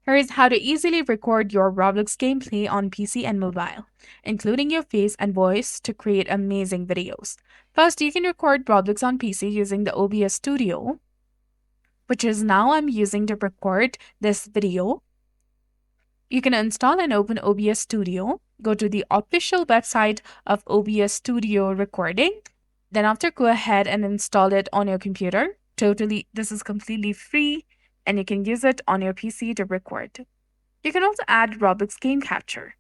Here's how to easily record your Roblox gameplay on PC and mobile, including your face and voice to create amazing videos. First, you can record Roblox on PC using the OBS Studio, which is now I'm using to record this video. You can install and open OBS Studio. Go to the official website of OBS Studio Recording. Then after, go ahead and install it on your computer. This is completely free and you can use it on your PC to record. You can also add Roblox Game Capture.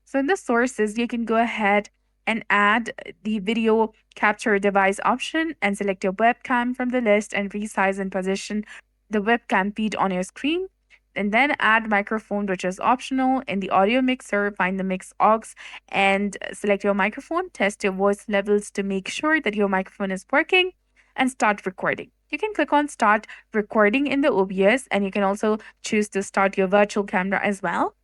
So in the sources, you can go ahead and add the video capture device option and select your webcam from the list and resize and position the webcam feed on your screen. And then add microphone, which is optional. In the audio mixer, find the mix aux and select your microphone. Test your voice levels to make sure that your microphone is working and start recording. You can click on start recording in the OBS and you can also choose to start your virtual camera as well.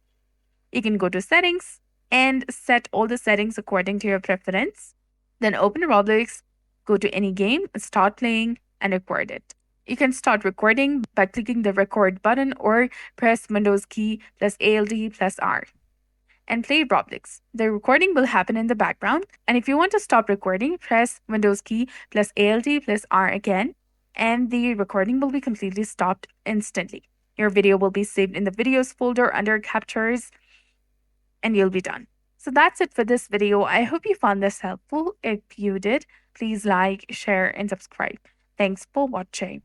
You can go to settings and set all the settings according to your preference. Then open Roblox, go to any game, start playing and record it. You can start recording by clicking the record button or press Windows key plus Alt plus R and play Roblox. The recording will happen in the background. And if you want to stop recording, press Windows key plus Alt plus R again, and the recording will be completely stopped instantly. Your video will be saved in the videos folder under captures and you'll be done. So that's it for this video. I hope you found this helpful. If you did, please like, share, and subscribe. Thanks for watching.